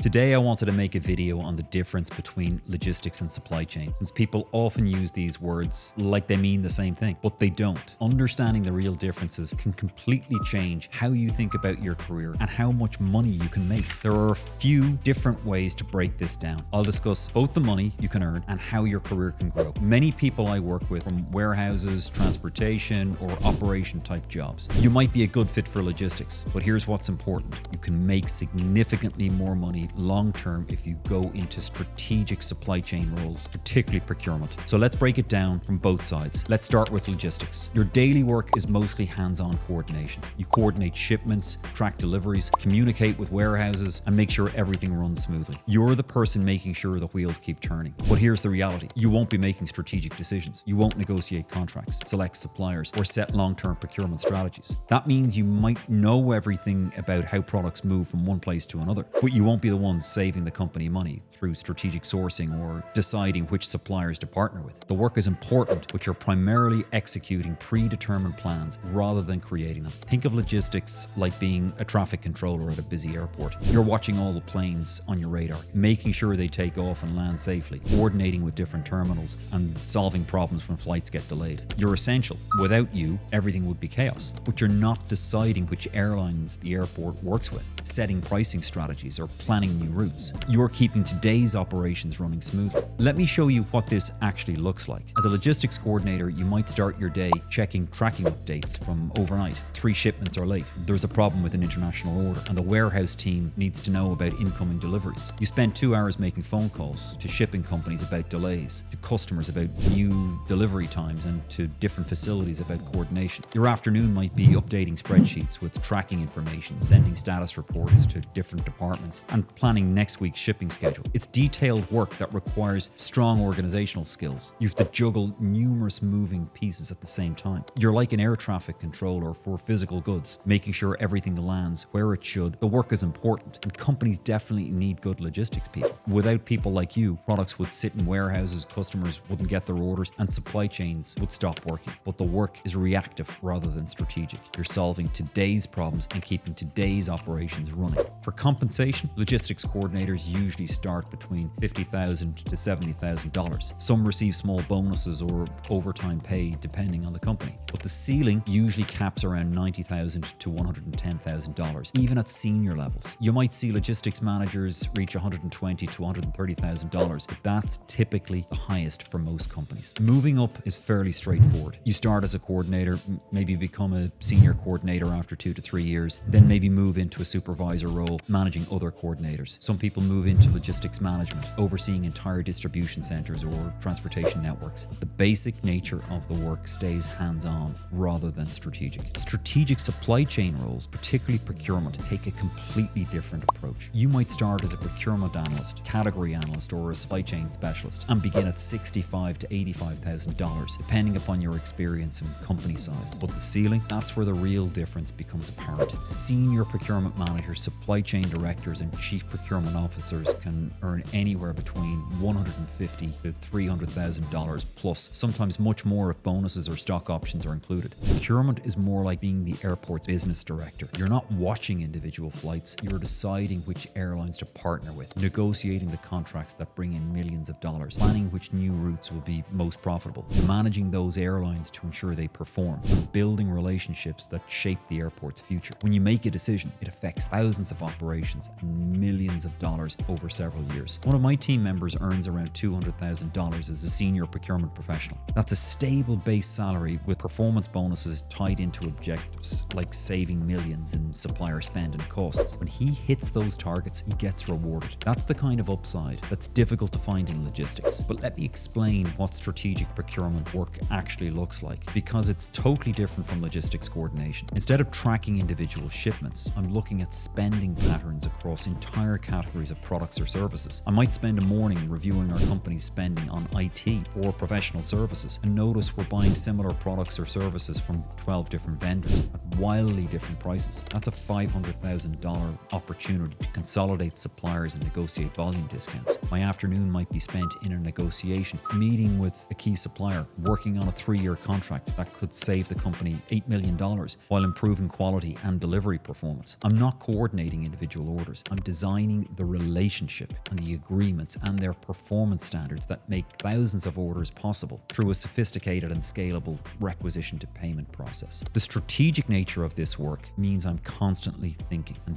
Today I wanted to make a video on the difference between logistics and supply chain, since people often use these words like they mean the same thing, but they don't. Understanding the real differences can completely change how you think about your career and how much money you can make. There are a few different ways to break this down. I'll discuss both the money you can earn and how your career can grow. Many people I work with, from warehouses, transportation, or operation type jobs. You might be a good fit for logistics, but here's what's important. You can make significantly more money long term if you go into strategic supply chain roles, particularly procurement. So let's break it down from both sides. Let's start with logistics. Your daily work is mostly hands-on coordination. You coordinate shipments, track deliveries, communicate with warehouses, and make sure everything runs smoothly. You're the person making sure the wheels keep turning. But here's the reality. You won't be making strategic decisions. You won't negotiate contracts, select suppliers, or set long-term procurement strategies. That means you might know everything about how products move from one place to another, but you won't be the ones saving the company money through strategic sourcing or deciding which suppliers to partner with. The work is important, but you're primarily executing predetermined plans rather than creating them. Think of logistics like being a traffic controller at a busy airport. You're watching all the planes on your radar, making sure they take off and land safely, coordinating with different terminals, and solving problems when flights get delayed. You're essential. Without you, everything would be chaos. But you're not deciding which airlines the airport works with, setting pricing strategies, or planning new routes. You're keeping today's operations running smoothly. Let me show you what this actually looks like. As a logistics coordinator, you might start your day checking tracking updates from overnight. 3 shipments are late. There's a problem with an international order, and the warehouse team needs to know about incoming deliveries. You spend 2 hours making phone calls to shipping companies about delays, to customers about new delivery times, and to different facilities about coordination. Your afternoon might be updating spreadsheets with tracking information, sending status reports to different departments, and planning next week's shipping schedule. It's detailed work that requires strong organizational skills. You have to juggle numerous moving pieces at the same time. You're like an air traffic controller for physical goods, making sure everything lands where it should. The work is important, and companies definitely need good logistics people. Without people like you, products would sit in warehouses, customers wouldn't get their orders, and supply chains would stop working. But the work is reactive rather than strategic. You're solving today's problems and keeping today's operations running. For compensation, logistics coordinators usually start between $50,000 to $70,000. Some receive small bonuses or overtime pay depending on the company, but the ceiling usually caps around $90,000 to $110,000, even at senior levels. You might see logistics managers reach $120,000 to $130,000, but that's typically the highest for most companies. Moving up is fairly straightforward. You start as a coordinator, maybe become a senior coordinator after 2 to 3 years, then maybe move into a supervisor role, managing other coordinators. Some people move into logistics management, overseeing entire distribution centers or transportation networks. But the basic nature of the work stays hands-on rather than strategic. Strategic supply chain roles, particularly procurement, take a completely different approach. You might start as a procurement analyst, category analyst, or a supply chain specialist and begin at $65,000 to $85,000, depending upon your experience and company size. But the ceiling, that's where the real difference becomes apparent. Senior procurement managers, supply chain directors, and chief procurement officers can earn anywhere between $150,000 to $300,000 plus, sometimes much more if bonuses or stock options are included. Procurement is more like being the airport's business director. You're not watching individual flights, you're deciding which airlines to partner with, negotiating the contracts that bring in millions of dollars, planning which new routes will be most profitable, managing those airlines to ensure they perform, and building relationships that shape the airport's future. When you make a decision, it affects thousands of operations and millions of dollars over several years. One of my team members earns around $200,000 as a senior procurement professional. That's a stable base salary with performance bonuses tied into objectives like saving millions in supplier spend and costs. When he hits those targets, he gets rewarded. That's the kind of upside that's difficult to find in logistics. But let me explain what strategic procurement work actually looks like, because it's totally different from logistics coordination. Instead of tracking individual shipments, I'm looking at spending patterns across entire categories of products or services. I might spend a morning reviewing our company's spending on IT or professional services and notice we're buying similar products or services from 12 different vendors at wildly different prices. That's a $500,000 opportunity to consolidate suppliers and negotiate volume discounts. My afternoon might be spent in a negotiation, meeting with a key supplier, working on a 3-year contract that could save the company $8 million while improving quality and delivery performance. I'm not coordinating individual orders. I'm designing designing the relationship and the agreements and their performance standards that make thousands of orders possible through a sophisticated and scalable requisition to payment process. The strategic nature of this work means I'm constantly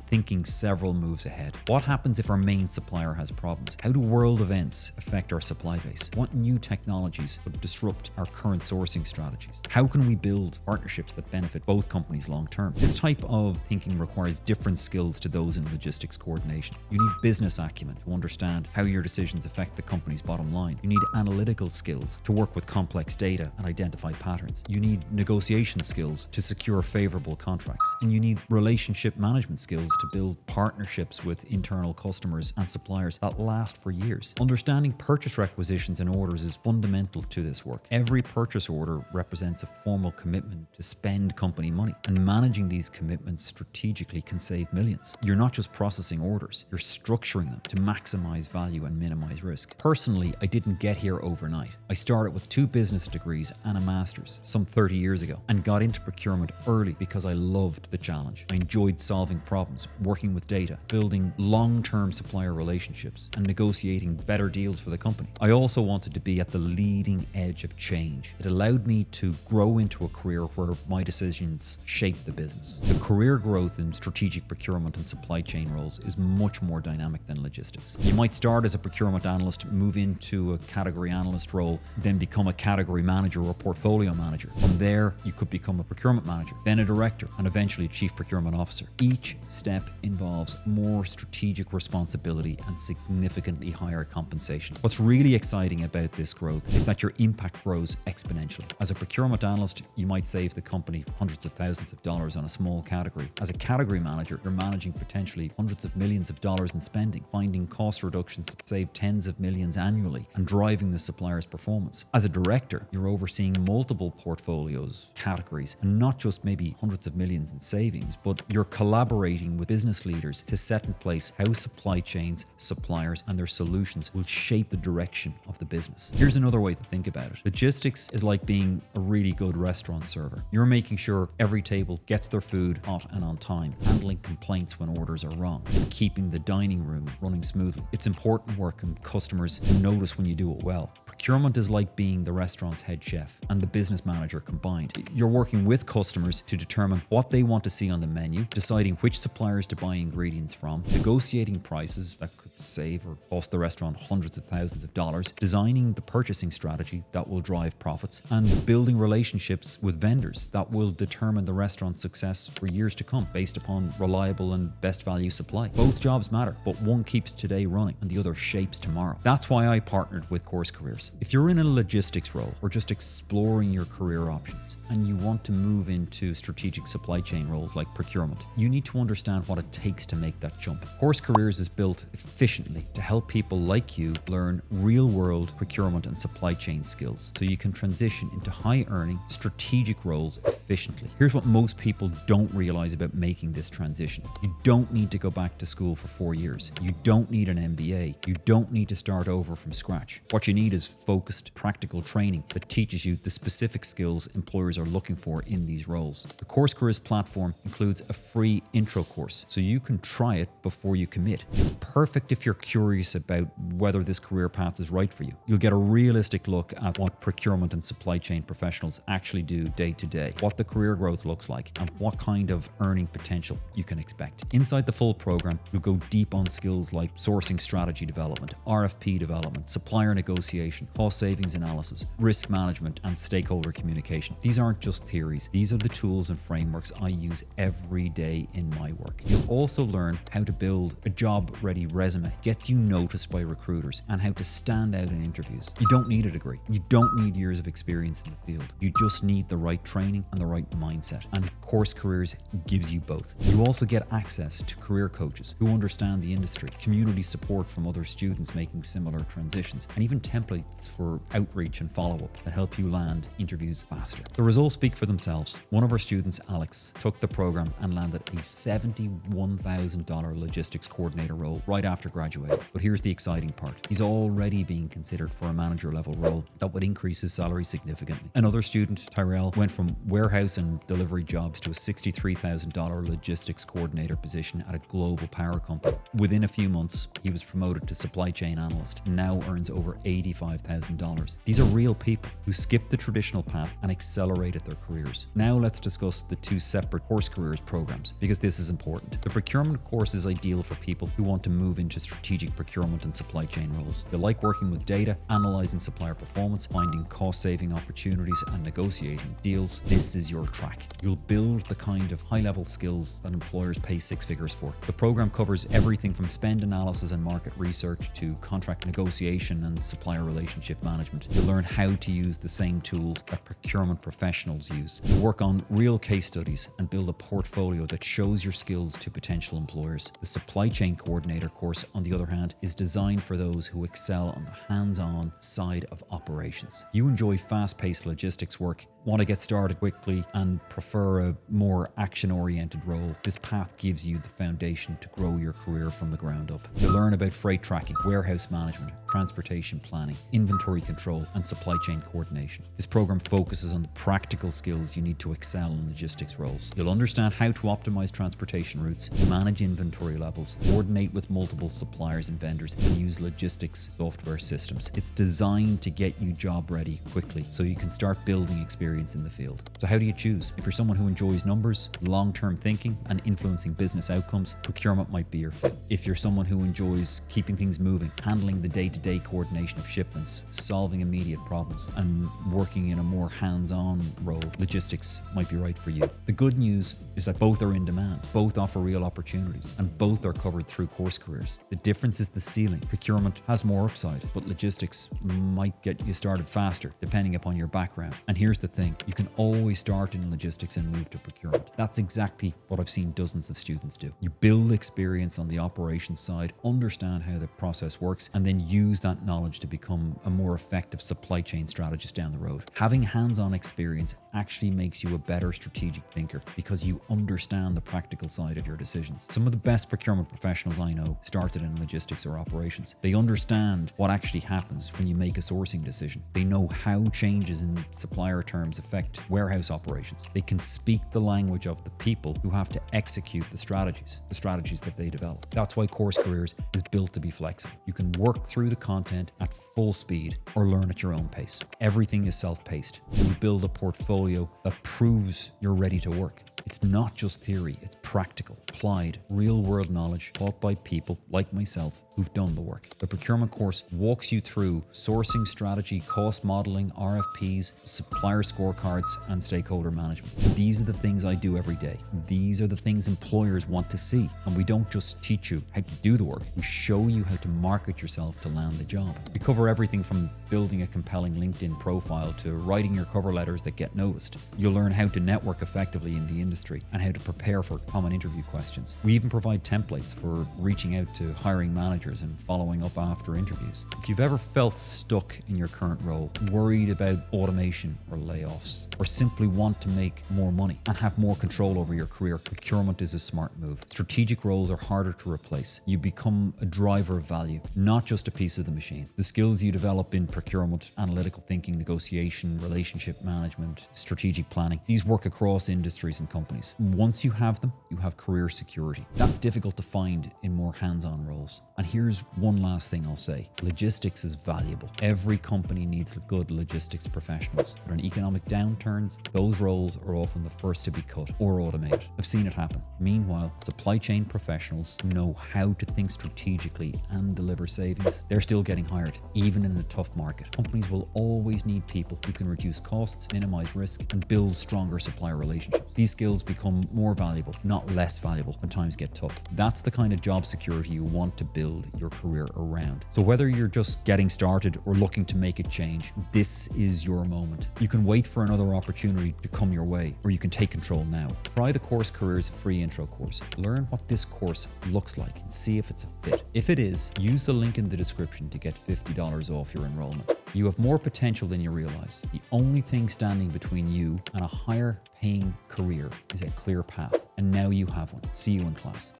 thinking several moves ahead. What happens if our main supplier has problems? How do world events affect our supply base? What new technologies would disrupt our current sourcing strategies? How can we build partnerships that benefit both companies long term? This type of thinking requires different skills to those in logistics coordination. You need business acumen to understand how your decisions affect the company's bottom line. You need analytical skills to work with complex data and identify patterns. You need negotiation skills to secure favorable contracts. And you need relationship management skills to build partnerships with internal customers and suppliers that last for years. Understanding purchase requisitions and orders is fundamental to this work. Every purchase order represents a formal commitment to spend company money, and managing these commitments strategically can save millions. You're not just processing orders, you're structuring them to maximize value and minimize risk. Personally, I didn't get here overnight. I started with 2 business degrees and a master's some 30 years ago and got into procurement early because I loved the challenge. I enjoyed solving problems, working with data, building long-term supplier relationships, and negotiating better deals for the company. I also wanted to be at the leading edge of change. It allowed me to grow into a career where my decisions shape the business. The career growth in strategic procurement and supply chain roles is much more dynamic than logistics. You might start as a procurement analyst, move into a category analyst role, then become a category manager or portfolio manager. From there, you could become a procurement manager, then a director, and eventually a chief procurement officer. Each step involves more strategic responsibility and significantly higher compensation. What's really exciting about this growth is that your impact grows exponentially. As a procurement analyst, you might save the company hundreds of thousands of dollars on a small category. As a category manager, you're managing potentially hundreds of millions of dollars in spending, finding cost reductions that save tens of millions annually, and driving the supplier's performance. As a director, you're overseeing multiple portfolios, categories, and not just maybe hundreds of millions in savings, but you're collaborating with business leaders to set in place how supply chains, suppliers, and their solutions will shape the direction of the business. Here's another way to think about it. Logistics is like being a really good restaurant server. You're making sure every table gets their food hot and on time, handling complaints when orders are wrong, and keeping the dining room running smoothly. It's important work, and customers notice when you do it well. Procurement is like being the restaurant's head chef and the business manager combined. You're working with customers to determine what they want to see on the menu, deciding which suppliers to buy ingredients from, negotiating prices that could save or cost the restaurant hundreds of thousands of dollars, designing the purchasing strategy that will drive profits, and building relationships with vendors that will determine the restaurant's success for years to come based upon reliable and best value supply. Both jobs matter, but one keeps today running and the other shapes tomorrow. That's why I partnered with CourseCareers. If you're in a logistics role or just exploring your career options and you want to move into strategic supply chain roles like procurement, you need to understand what it takes to make that jump. CourseCareers is built efficiently to help people like you learn real-world procurement and supply chain skills so you can transition into high-earning strategic roles efficiently. Here's what most people don't realize about making this transition. You don't need to go back to school for 4 years. You don't need an MBA. You don't need to start over from scratch. What you need is focused, practical training that teaches you the specific skills employers are looking for in these roles. The CourseCareers platform includes a free intro course, so you can try it before you commit. It's perfect if you're curious about whether this career path is right for you. You'll get a realistic look at what procurement and supply chain professionals actually do day to day, what the career growth looks like, and what kind of earning potential you can expect. Inside the full program, you'll go deep on skills like sourcing strategy development, RFP development, supplier negotiation, cost savings analysis, risk management, and stakeholder communication. These aren't just theories. These are the tools and frameworks I use every day in my work. You'll also learn how to build a job-ready resume, gets you noticed by recruiters, and how to stand out in interviews. You don't need a degree. You don't need years of experience in the field. You just need the right training and the right mindset. And CourseCareers gives you both. You also get access to career coaches who understand the industry, community support from other students making similar transitions, and even templates for outreach and follow-up that help you land interviews faster. The results speak for themselves. One of our students, Alex, took the program and landed a $71,000 logistics coordinator role right after graduating. But here's the exciting part. He's already being considered for a manager level role that would increase his salary significantly. Another student, Tyrell, went from warehouse and delivery jobs to a $63,000 logistics coordinator position at a global power company. Within a few months, he was promoted to supply chain analyst and now earns over $85,000. These are real people who skipped the traditional path and accelerated their careers. Now let's discuss the two separate CourseCareers programs, because this is important. The procurement course is ideal for people who want to move into strategic procurement and supply chain roles. They like working with data, analyzing supplier performance, finding cost-saving opportunities, and negotiating deals. This is your track. You'll build the kind of high-level skills that employers pay six figures for. The program covers everything from spend analysis and market research to contract negotiation and supplier relationship management. You'll learn how to use the same tools that procurement professionals use. You'll work on real case studies and build a portfolio that shows your skills to potential employers. The supply chain coordinator course, on the other hand, is designed for those who excel on the hands-on side of operations. You enjoy fast-paced logistics work, want to get started quickly, and prefer a more action-oriented role. This path gives you the foundation to grow your career from the ground up. You'll learn about freight tracking, warehouse management, transportation planning, inventory control, and supply chain coordination. This program focuses on the practical skills you need to excel in logistics roles. You'll understand how to optimize transportation routes, manage inventory levels, coordinate with multiple suppliers and vendors, and use logistics software systems. It's designed to get you job ready quickly so you can start building experience in the field. So how do you choose? If you're someone who enjoys numbers, long-term thinking, and influencing business outcomes, procurement might be your fit. If you're someone who enjoys keeping things moving, handling the day-to-day coordination of shipments, solving immediate problems, and working in a more hands-on role, logistics might be right for you. The good news is that both are in demand, both offer real opportunities, and both are covered through CourseCareers. The difference is the ceiling. Procurement has more upside, but logistics might get you started faster, depending upon your background. And here's the thing, you can always start in logistics and move to procurement. That's exactly what I've seen dozens of students do. You build experience on the operations side, understand how the process works, and then use that knowledge to become a more effective supply chain strategist down the road. Having hands-on experience actually makes you a better strategic thinker because you understand the practical side of your decisions. Some of the best procurement professionals I know started in logistics or operations. They understand what actually happens when you make a sourcing decision. They know how changes in supplier terms affect warehouse operations. They can speak the language of the people who have to execute the strategies that they develop. That's why CourseCareers is built to be flexible. You can work through the content at full speed or learn at your own pace. Everything is self-paced. You build a portfolio that proves you're ready to work. It's not just theory, it's practical, applied, real-world knowledge taught by people like myself who've done the work. The procurement course walks you through sourcing strategy, cost modeling, RFPs, supplier scorecards, and stakeholder management. These are the things I do every day. These are the things employers want to see. And we don't just teach you how to do the work, we show you how to market yourself to land the job. We cover everything from building a compelling LinkedIn profile to writing your cover letters that get noticed. You'll learn how to network effectively in the industry and how to prepare for common interview questions. We even provide templates for reaching out to hiring managers and following up after interviews. If you've ever felt stuck in your current role, worried about automation or layoffs, or simply want to make more money and have more control over your career, procurement is a smart move. Strategic roles are harder to replace. You become a driver of value, not just a piece of the machine. The skills you develop in procurement, analytical thinking, negotiation, relationship management, strategic planning, these work across industries and companies. Once you have them, you have career security. That's difficult to find in more hands-on roles. And here's one last thing I'll say. Logistics is valuable. Every company needs good logistics professionals. But in economic downturns, those roles are often the first to be cut or automated. I've seen it happen. Meanwhile, supply chain professionals who know how to think strategically and deliver savings, they're still getting hired, even in a tough market. Companies will always need people who can reduce costs, minimize risk, and build stronger supplier relationships. These skills become more valuable, not less valuable when times get tough. That's the kind of job security you want to build your career around. So whether you're just getting started or looking to make a change, this is your moment. You can wait for another opportunity to come your way, or you can take control now. Try the CourseCareers free intro course. Learn what this course looks like and see if it's a fit. If it is, use the link in the description to get $50 off your enrollment. You have more potential than you realize. The only thing standing between you and a higher paying career is a clear path. And now you have one. See you in class.